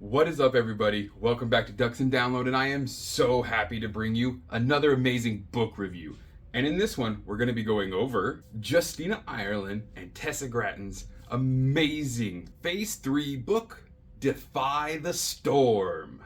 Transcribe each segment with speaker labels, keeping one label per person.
Speaker 1: What is up, everybody? Welcome back to Ducks and Download, and I am so happy to bring you another amazing book review. And in this one, we're going to be going over Justina Ireland and Tessa Gratton's amazing Phase 3 book, Defy the Storm.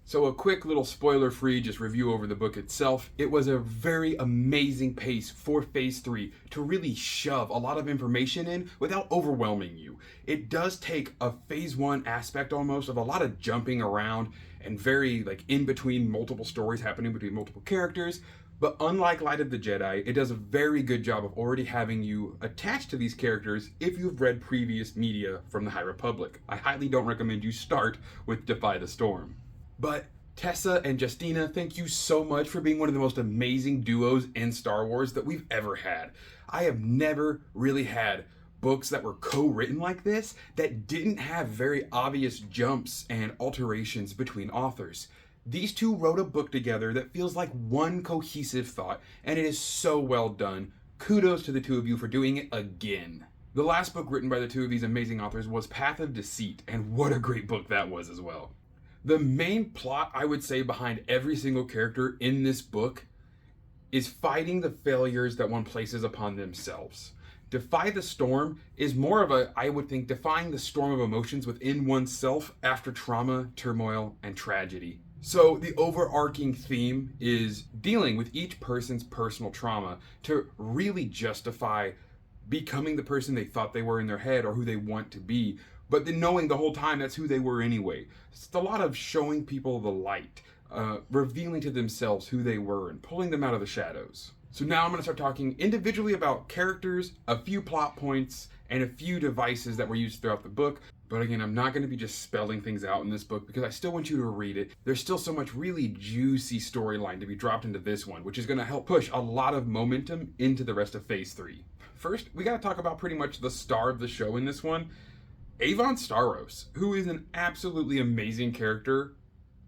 Speaker 1: So a quick little spoiler-free just review over the book itself. It was a very amazing pace for Phase 3 to really shove a lot of information in without overwhelming you. It does take a Phase 1 aspect almost of a lot of jumping around and very in between multiple stories happening between multiple characters. But unlike Light of the Jedi, it does a very good job of already having you attached to these characters if you've read previous media from the High Republic. I highly don't recommend you start with Defy the Storm. But Tessa and Justina, thank you so much for being one of the most amazing duos in Star Wars that we've ever had. I have never really had books that were co-written like this that didn't have very obvious jumps and alterations between authors. These two wrote a book together that feels like one cohesive thought, and it is so well done. Kudos to the two of you for doing it again. The last book written by the two of these amazing authors was Path of Deceit, and what a great book that was as well. The main plot, I would say, behind every single character in this book is fighting the failures that one places upon themselves. Defy the Storm is more of I would think, defying the storm of emotions within oneself after trauma, turmoil, and tragedy. So the overarching theme is dealing with each person's personal trauma to really justify becoming the person they thought they were in their head or who they want to be, but then knowing the whole time that's who they were anyway. It's a lot of showing people the light, revealing to themselves who they were and pulling them out of the shadows. So now I'm going to start talking individually about characters, a few plot points, and a few devices that were used throughout the book. But again, I'm not going to be just spelling things out in this book because I still want you to read it. There's still so much really juicy storyline to be dropped into this one, which is going to help push a lot of momentum into the rest of Phase 3. First, we got to talk about pretty much the star of the show in this one, Avon Starros, who is an absolutely amazing character,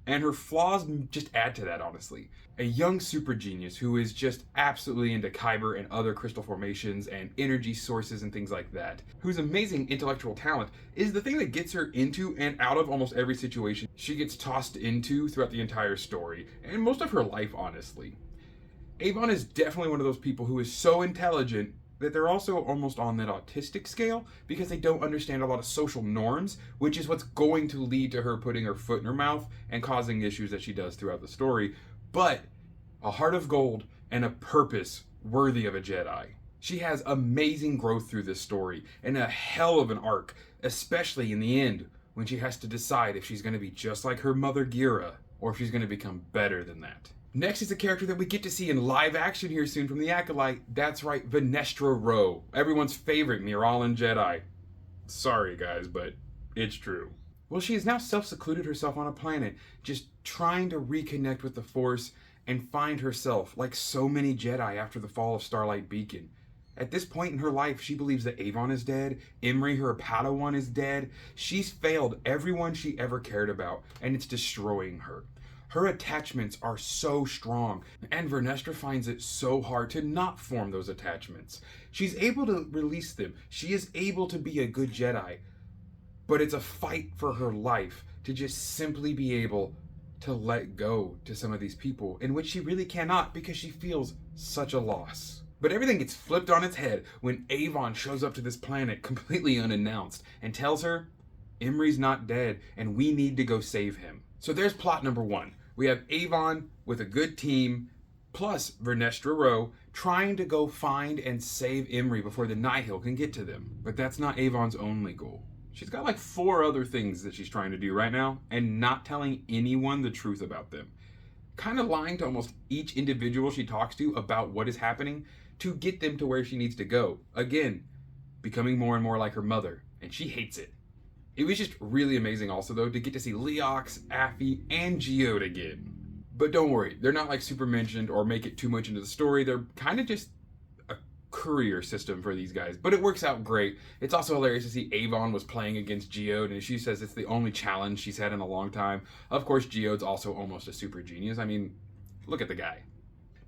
Speaker 1: and her flaws just add to that, honestly. A young super genius who is just absolutely into kyber and other crystal formations and energy sources and things like that, whose amazing intellectual talent is the thing that gets her into and out of almost every situation she gets tossed into throughout the entire story, and most of her life, honestly. Avon is definitely one of those people who is so intelligent that they're also almost on that autistic scale because they don't understand a lot of social norms, which is what's going to lead to her putting her foot in her mouth and causing issues that she does throughout the story. But a heart of gold and a purpose worthy of a Jedi. She has amazing growth through this story and a hell of an arc, especially in the end when she has to decide if she's going to be just like her mother Gira or if she's going to become better than that. Next is a character that we get to see in live action here soon from the Acolyte. That's right, Vernestra Rwoh, everyone's favorite Miralan Jedi. Sorry guys, but it's true. Well, she has now self-secluded herself on a planet, just trying to reconnect with the Force and find herself, like so many Jedi after the fall of Starlight Beacon. At this point in her life, she believes that Avon is dead, Imri, her padawan, is dead. She's failed everyone she ever cared about, and it's destroying her. Her attachments are so strong, and Vernestra finds it so hard to not form those attachments. She's able to release them. She is able to be a good Jedi, but it's a fight for her life to just simply be able to let go to some of these people, in which she really cannot because she feels such a loss. But everything gets flipped on its head when Avon shows up to this planet completely unannounced and tells her, Imri's not dead and we need to go save him. So there's plot number one. We have Avon with a good team, plus Vernestra Rwoh, trying to go find and save Imri before the Nihil can get to them. But that's not Avon's only goal. She's got 4 other things that she's trying to do right now, and not telling anyone the truth about them. Kind of lying to almost each individual she talks to about what is happening to get them to where she needs to go. Again, becoming more and more like her mother, and she hates it. It was just really amazing also, though, to get to see Leox, Affy, and Geode again. But don't worry, they're not super mentioned or make it too much into the story. They're kind of just a courier system for these guys, but it works out great. It's also hilarious to see Avon was playing against Geode, and she says it's the only challenge she's had in a long time. Of course, Geode's also almost a super genius. I mean, look at the guy.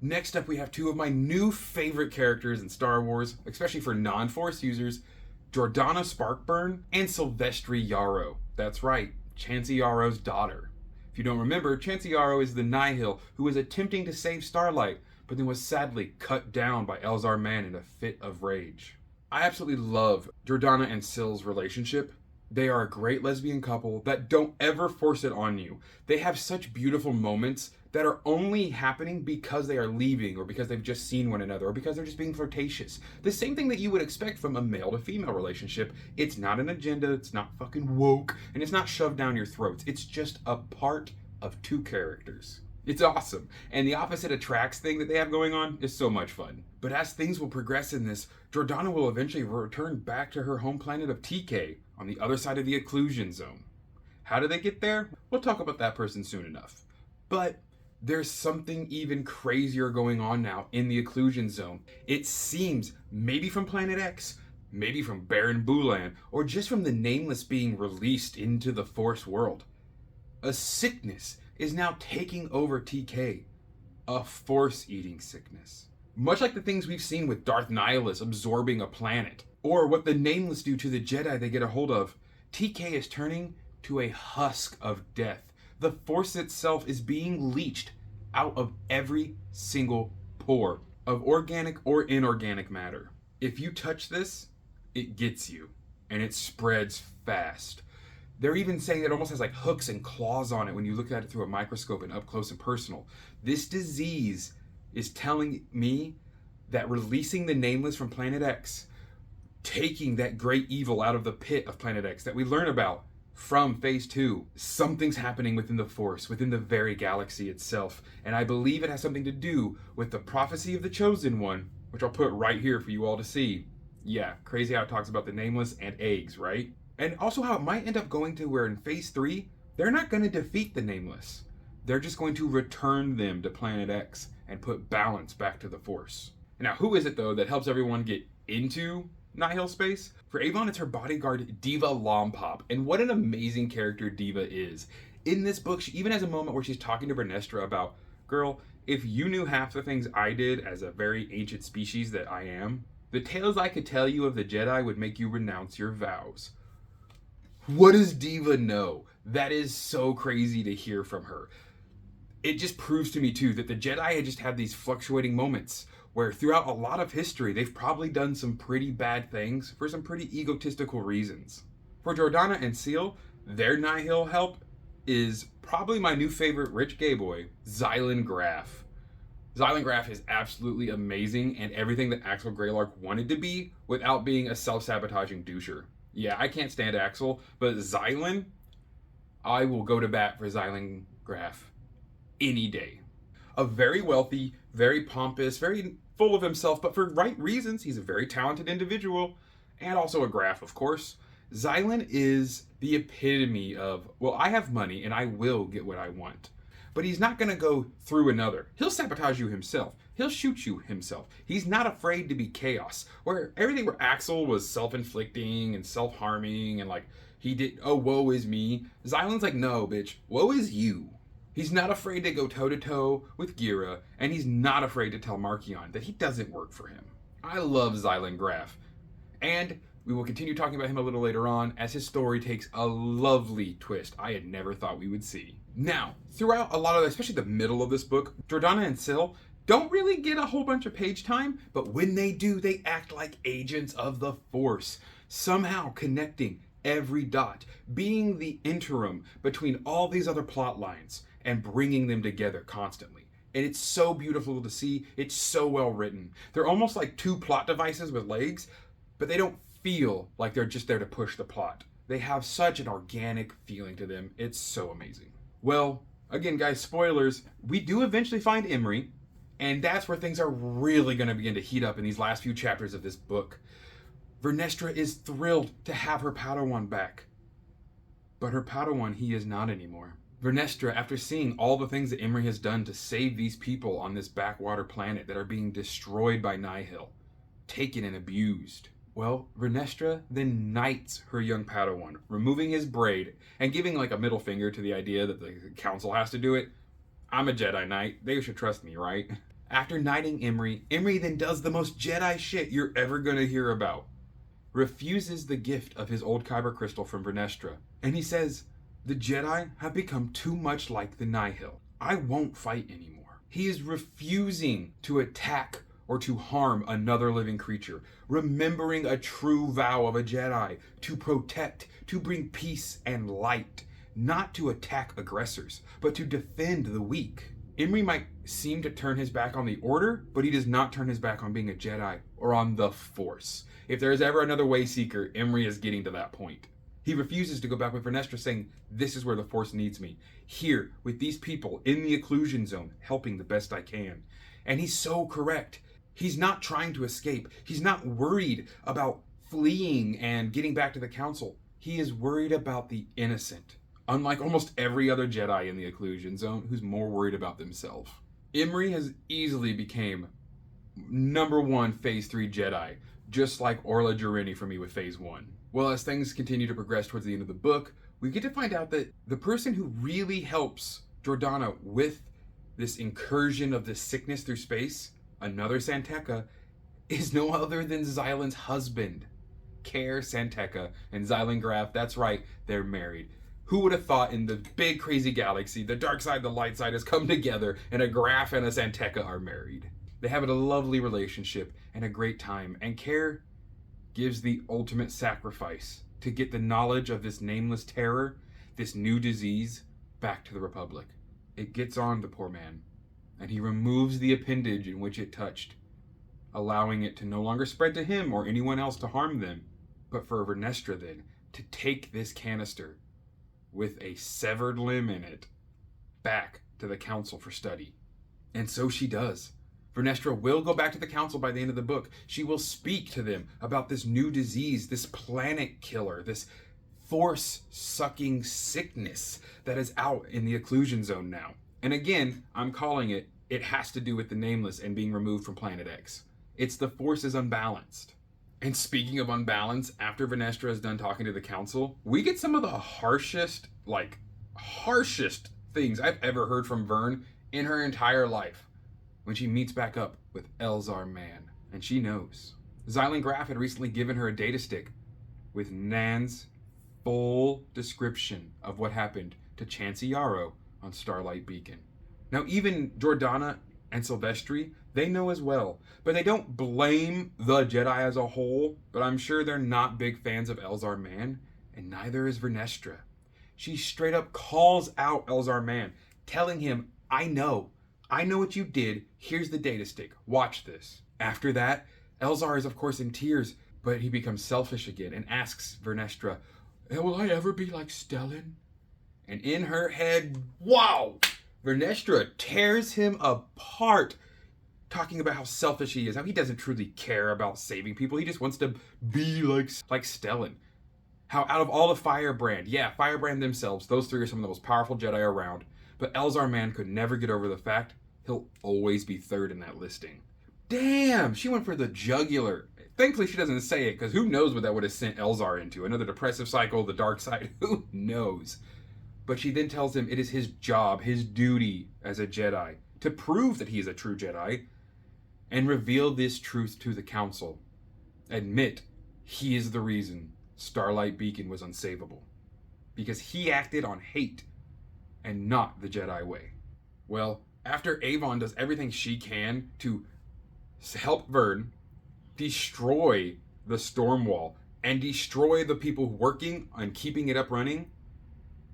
Speaker 1: Next up, we have 2 of my new favorite characters in Star Wars, especially for non-Force users, Jordana Sparkburn and Sylvestri Yarrow. That's right, Chanciaro's daughter. If you don't remember, Chanciaro is the Nihil who was attempting to save Starlight, but then was sadly cut down by Elzar Mann in a fit of rage. I absolutely love Jordana and Syl's relationship. They are a great lesbian couple that don't ever force it on you. They have such beautiful moments that are only happening because they are leaving, or because they've just seen one another, or because they're just being flirtatious. The same thing that you would expect from a male to female relationship. It's not an agenda, it's not fucking woke, and it's not shoved down your throats. It's just a part of two characters. It's awesome. And the opposite attracts thing that they have going on is so much fun. But as things will progress in this, Jordana will eventually return back to her home planet of TK on the other side of the occlusion zone. How do they get there? We'll talk about that person soon enough. But there's something even crazier going on now in the occlusion zone. It seems maybe from Planet X, maybe from Baron Bulan, or just from the Nameless being released into the Force world. A sickness is now taking over TK. A Force-eating sickness. Much like the things we've seen with Darth Nihilus absorbing a planet, or what the Nameless do to the Jedi they get a hold of, TK is turning to a husk of death. The Force itself is being leached out of every single pore of organic or inorganic matter. If you touch this, it gets you, and it spreads fast. They're even saying it almost has like hooks and claws on it when you look at it through a microscope and up close and personal. This disease is telling me that releasing the Nameless from Planet X, taking that great evil out of the pit of Planet X that we learn about from Phase 2, something's happening within the Force, within the very galaxy itself. And I believe it has something to do with the prophecy of the Chosen One, which I'll put right here for you all to see. Yeah, crazy how it talks about the Nameless and eggs, right? And also how it might end up going to where in Phase 3, they're not going to defeat the Nameless. They're just going to return them to Planet X and put balance back to the Force. Now, who is it, though, that helps everyone get into Nihil space? For Avon, it's her bodyguard, Diva Lompop. And what an amazing character Diva is. In this book, she even has a moment where she's talking to Vernestra about, girl, if you knew half the things I did as a very ancient species that I am, the tales I could tell you of the Jedi would make you renounce your vows. What does Diva know? That is so crazy to hear from her. It just proves to me, too, that the Jedi had just had these fluctuating moments where throughout a lot of history, they've probably done some pretty bad things for some pretty egotistical reasons. For Jordana and Seal, their Nihil help is probably my new favorite rich gay boy, Xylan Graf. Xylan Graf is absolutely amazing and everything that Axel Greylark wanted to be without being a self-sabotaging doucher. Yeah, I can't stand Axel, but Xylan, I will go to bat for Xylan Graf any day. A very wealthy, very pompous, very full of himself, but for right reasons. He's a very talented individual, and also a Graf, of course. Xylan is the epitome of, well, I have money and I will get what I want. But he's not going to go through another. He'll sabotage you himself. He'll shoot you himself. He's not afraid to be chaos. Where everything where Axel was self-inflicting and self-harming and like he did, oh, woe is me. Xylan's like, no, bitch, woe is you. He's not afraid to go toe-to-toe with Gira, and he's not afraid to tell Markion that he doesn't work for him. I love Xylan Graf. And we will continue talking about him a little later on as his story takes a lovely twist I had never thought we would see. Now, throughout a lot of, especially the middle of this book, Jordana and Syl don't really get a whole bunch of page time, but when they do, they act like agents of the Force, somehow connecting every dot, being the interim between all these other plot lines and bringing them together constantly. And it's so beautiful to see. It's so well written. They're almost like two plot devices with legs, but they don't feel like they're just there to push the plot. They have such an organic feeling to them. It's so amazing. Well, again, guys, spoilers. We do eventually find Imri, and that's where things are really going to begin to heat up in these last few chapters of this book. Vernestra is thrilled to have her Padawan back. But her Padawan he is not anymore. Vernestra, after seeing all the things that Imri has done to save these people on this backwater planet that are being destroyed by Nihil, taken and abused, well, Vernestra then knights her young Padawan, removing his braid and giving like a middle finger to the idea that the council has to do it. I'm a Jedi Knight. They should trust me, right? After knighting Imri, Imri then does the most Jedi shit you're ever going to hear about. Refuses the gift of his old Kyber crystal from Vernestra. And he says, The Jedi have become too much like the Nihil. I won't fight anymore. He is refusing to attack or to harm another living creature, remembering a true vow of a Jedi to protect, to bring peace and light, not to attack aggressors, but to defend the weak. Imri might seem to turn his back on the Order, but he does not turn his back on being a Jedi or on the Force. If there is ever another Wayseeker, Imri is getting to that point. He refuses to go back with Vernestra, saying, "This is where the Force needs me. Here, with these people, in the occlusion zone, helping the best I can." And he's so correct. He's not trying to escape. He's not worried about fleeing and getting back to the Council. He is worried about the innocent. Unlike almost every other Jedi in the occlusion zone, who's more worried about themselves. Imri has easily became #1 Phase 3 Jedi, just like Orla Jurini for me with Phase 1. Well, as things continue to progress towards the end of the book, we get to find out that the person who really helps Jordana with this incursion of this sickness through space, another Santeca, is no other than Xylan's husband. Care Santeca and Xylan Graf, that's right, they're married. Who would have thought in the big crazy galaxy, the dark side and the light side has come together and a Graf and a Santeca are married. They have a lovely relationship and a great time, and Care gives the ultimate sacrifice to get the knowledge of this nameless terror, this new disease, back to the Republic. It gets on the poor man, and he removes the appendage in which it touched, allowing it to no longer spread to him or anyone else to harm them, but for Vernestra then to take this canister with a severed limb in it back to the Council for study. And so she does. Vernestra will go back to the Council by the end of the book. She will speak to them about this new disease, this planet killer, this force-sucking sickness that is out in the occlusion zone now. And again, I'm calling it, it has to do with the Nameless and being removed from Planet X. It's the Force is unbalanced. And speaking of unbalance, after Vernestra is done talking to the Council, we get some of the harshest things I've ever heard from Vern in her entire life when she meets back up with Elzar Mann, and she knows. Xylan Graf had recently given her a data stick with Nan's full description of what happened to Chancey Yarrow on Starlight Beacon. Now even Jordana and Silvestri, they know as well, but they don't blame the Jedi as a whole, but I'm sure they're not big fans of Elzar Mann, and neither is Vernestra. She straight up calls out Elzar Mann, telling him, I know what you did, here's the data stick, watch this. After that, Elzar is of course in tears, but he becomes selfish again and asks Vernestra, will I ever be like Stellan? And in her head, wow! Vernestra tears him apart, talking about how selfish he is, how he doesn't truly care about saving people, he just wants to be like Stellan. How out of all the Firebrand, Firebrand themselves, those three are some of the most powerful Jedi around, but Elzar Mann could never get over the fact he'll always be third in that listing. Damn, she went for the jugular. Thankfully she doesn't say it, because who knows what that would have sent Elzar into, another depressive cycle, the dark side, who knows? But she then tells him it is his job, his duty as a Jedi, to prove that he is a true Jedi, and reveal this truth to the Council. Admit he is the reason Starlight Beacon was unsavable. Because he acted on hate, and not the Jedi way. Well, after Avon does everything she can to help Vern destroy the storm wall, and destroy the people working on keeping it up running,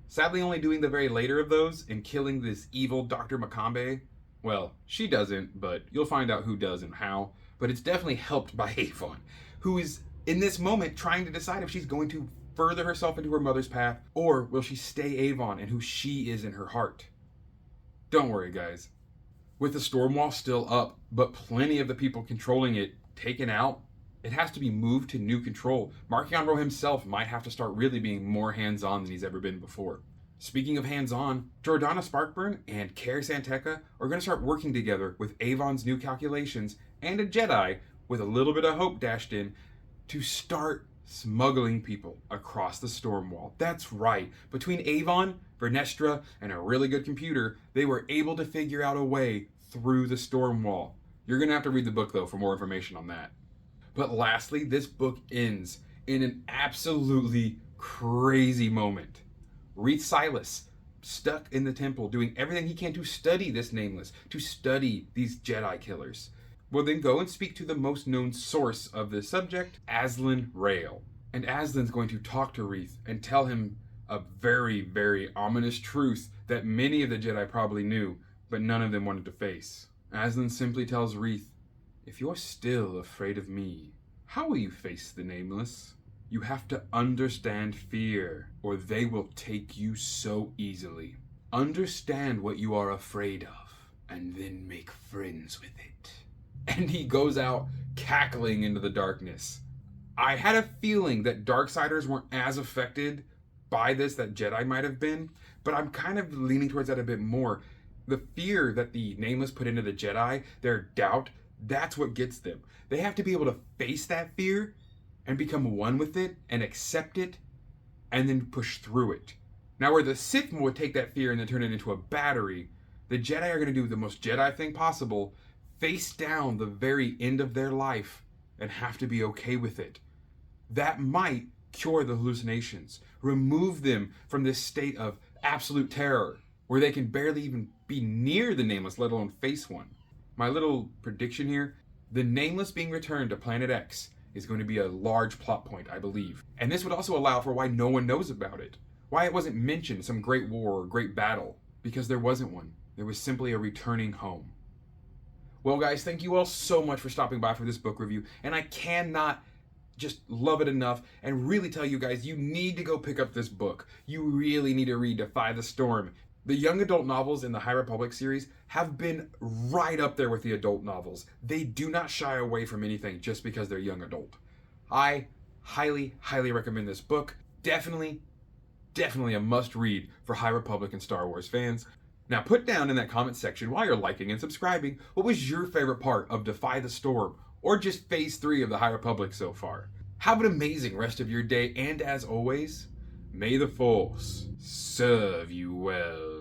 Speaker 1: sadly only doing the very later of those and killing this evil Dr. Makambe. Well, she doesn't, but you'll find out who does and how. But it's definitely helped by Avon, who is in this moment trying to decide if she's going to further herself into her mother's path, or will she stay Avon and who she is in her heart. Don't worry, guys. With the storm wall still up, but plenty of the people controlling it taken out, it has to be moved to new control. Marchion Ro himself might have to start really being more hands-on than he's ever been before. Speaking of hands-on, Jordana Sparkburn and Care Santeca are going to start working together with Avon's new calculations and a Jedi with a little bit of hope dashed in to start smuggling people across the storm wall. That's right. Between Avon, Vernestra, and a really good computer, they were able to figure out a way through the storm wall. You're going to have to read the book, though, for more information on that. But lastly, this book ends in an absolutely crazy moment. Reed Silas, stuck in the temple, doing everything he can to study this Nameless, to study these Jedi killers. Will then go and speak to the most known source of this subject, Aslan Rael. And Aslan's going to talk to Reed and tell him a very, very ominous truth that many of the Jedi probably knew, but none of them wanted to face. Aslan simply tells Reed, "If you're still afraid of me, how will you face the Nameless? You have to understand fear, or they will take you so easily. Understand what you are afraid of, and then make friends with it." And he goes out cackling into the darkness. I had a feeling that Darksiders weren't as affected by this that Jedi might have been, but I'm kind of leaning towards that a bit more. The fear that the Nameless put into the Jedi, their doubt, that's what gets them. They have to be able to face that fear and become one with it and accept it and then push through it. Now, where the Sith would take that fear and then turn it into a battery, the Jedi are going to do the most Jedi thing possible, face down the very end of their life and have to be okay with it. That might cure the hallucinations, remove them from this state of absolute terror where they can barely even be near the Nameless, let alone face one. My little prediction here, the Nameless being returned to Planet X is going to be a large plot point, I believe. And this would also allow for why no one knows about it. Why it wasn't mentioned, some great war or great battle. Because there wasn't one. There was simply a returning home. Well, guys, thank you all so much for stopping by for this book review. And I cannot just love it enough and really tell you guys, you need to go pick up this book. You really need to read Defy the Storm. The young adult novels in the High Republic series have been right up there with the adult novels. They do not shy away from anything just because they're young adult. I highly, highly recommend this book. Definitely a must read for High Republic and Star Wars fans. Now put down in that comment section while you're liking and subscribing, what was your favorite part of Defy the Storm or just Phase 3 of the High Republic so far? Have an amazing rest of your day, and as always, may the Force serve you well.